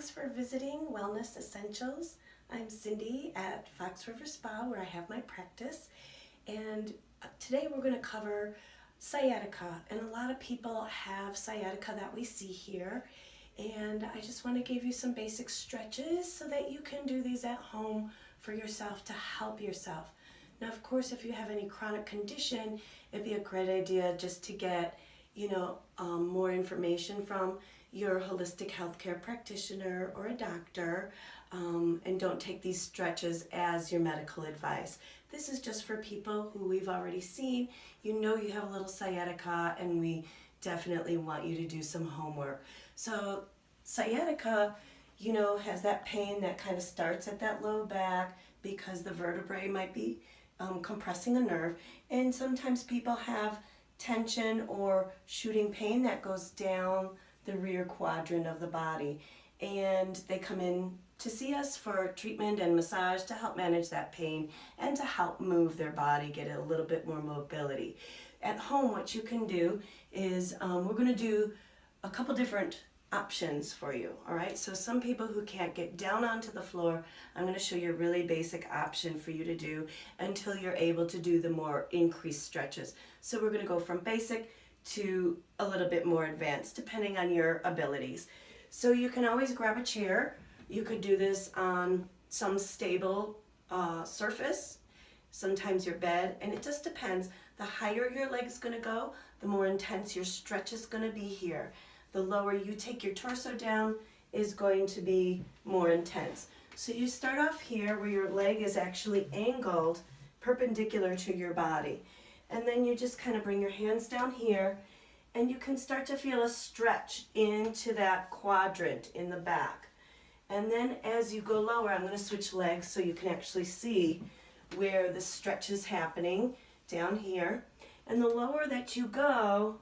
Thanks for visiting Wellness Essentials. I'm Cindy at Fox River Spa where I have my practice, and today we're going to cover sciatica, and a lot of people have sciatica that we see here, and I just want to give you some basic stretches so that you can do these at home for yourself to help yourself. Now, of course, if you have any chronic condition, it'd be a great idea just to get more information from your holistic healthcare practitioner or a doctor, and don't take these stretches as your medical advice. This is just for people who we've already seen. You know you have a little sciatica, and we definitely want you to do some homework. So sciatica, has that pain that kind of starts at that low back because the vertebrae might be compressing a nerve, and sometimes people have tension or shooting pain that goes down the rear quadrant of the body, and they come in to see us for treatment and massage to help manage that pain and to help move their body, get a little bit more mobility. At home, what you can do is we're going to do a couple different options for you. All right, so some people who can't get down onto the floor, I'm going to show you a really basic option for you to do until you're able to do the more increased stretches. So we're going to go from basic to a little bit more advanced depending on your abilities. So you can always grab a chair. You could do this on some stable surface, sometimes your bed, and it just depends. The higher your leg is going to go, the more intense your stretch is going to be here. The lower you take your torso down is going to be more intense. So you start off here where your leg is actually angled perpendicular to your body. And then you just kind of bring your hands down here, and you can start to feel a stretch into that quadrant in the back. And then as you go lower, I'm going to switch legs so you can actually see where the stretch is happening down here. And the lower that you go,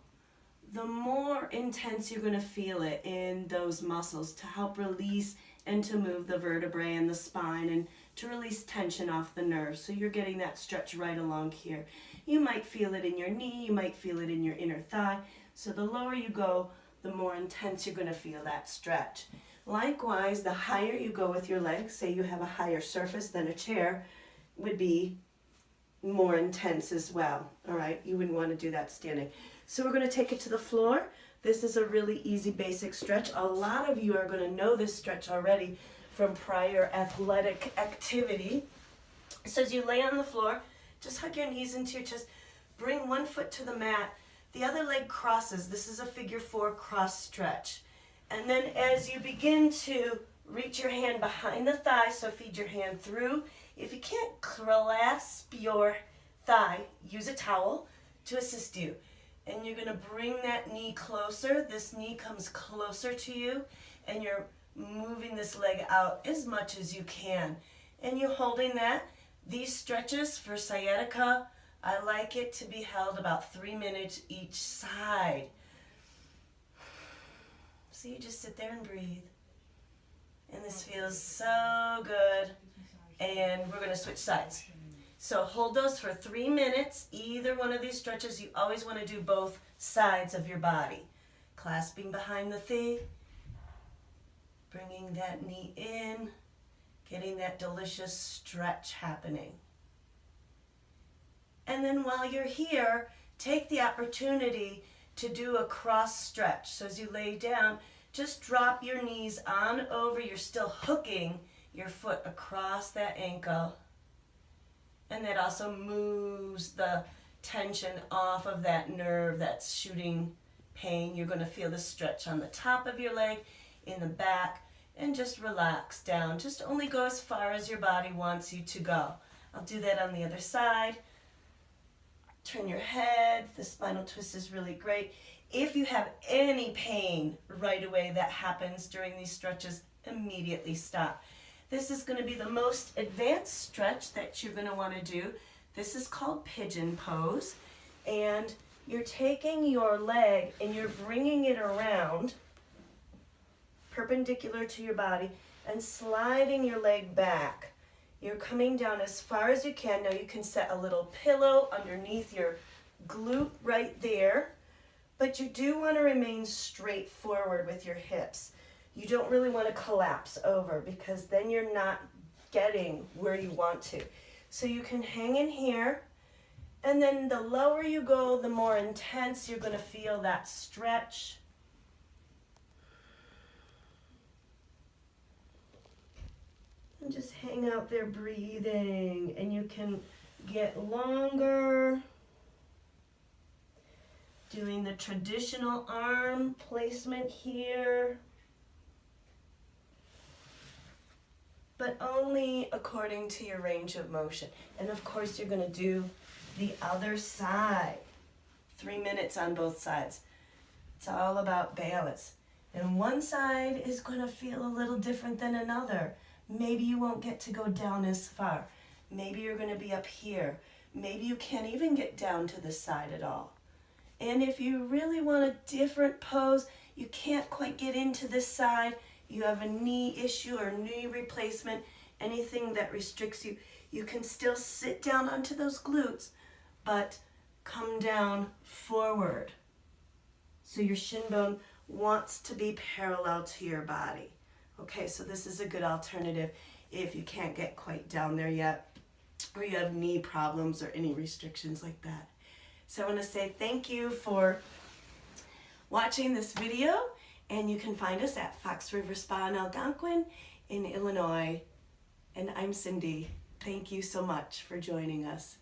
the more intense you're going to feel it in those muscles to help release and to move the vertebrae and the spine and to release tension off the nerves. So you're getting that stretch right along here. You might feel it in your knee, you might feel it in your inner thigh. So the lower you go, the more intense you're going to feel that stretch. Likewise, the higher you go with your legs, say you have a higher surface than a chair, would be more intense as well. All right, you wouldn't want to do that standing. So we're going to take it to the floor. This is a really easy basic stretch. A lot of you are going to know this stretch already from prior athletic activity. So as you lay on the floor, just hug your knees into your chest. Bring one foot to the mat. The other leg crosses. This is a figure 4 cross stretch. And then as you begin to reach your hand behind the thigh, so feed your hand through. If you can't clasp your thigh, use a towel to assist you. And you're going to bring that knee closer. This knee comes closer to you, and you're moving this leg out as much as you can. And you're holding that. These stretches for sciatica, I like it to be held about 3 minutes each side. So you just sit there and breathe. And this feels so good. And we're going to switch sides. So hold those for 3 minutes, either one of these stretches. You always want to do both sides of your body. Clasping behind the thigh, bringing that knee in, getting that delicious stretch happening. And then while you're here, take the opportunity to do a cross stretch. So as you lay down, just drop your knees on over. You're still hooking your foot across that ankle. And that also moves the tension off of that nerve that's shooting pain. You're going to feel the stretch on the top of your leg, in the back, and just relax down. Just only go as far as your body wants you to go. I'll do that on the other side. Turn your head. The spinal twist is really great. If you have any pain right away that happens during these stretches, immediately stop. This is going to be the most advanced stretch that you're going to want to do. This is called pigeon pose. And you're taking your leg and you're bringing it around perpendicular to your body and sliding your leg back. You're coming down as far as you can. Now you can set a little pillow underneath your glute right there. But you do want to remain straight forward with your hips. You don't really want to collapse over because then you're not getting where you want to. So you can hang in here, and then the lower you go, the more intense you're going to feel that stretch. And just hang out there breathing, and you can get longer. Doing the traditional arm placement here, but only according to your range of motion. And of course you're going to do the other side. 3 minutes on both sides. It's all about balance. And one side is going to feel a little different than another. Maybe you won't get to go down as far. Maybe you're going to be up here. Maybe you can't even get down to the side at all. And if you really want a different pose, you can't quite get into this side, you have a knee issue or knee replacement, anything that restricts you, you can still sit down onto those glutes, but come down forward. So your shin bone wants to be parallel to your body. Okay, so this is a good alternative if you can't get quite down there yet, or you have knee problems or any restrictions like that. So I want to say thank you for watching this video, and you can find us at Fox River Spa in Algonquin in Illinois. And I'm Cindy. Thank you so much for joining us.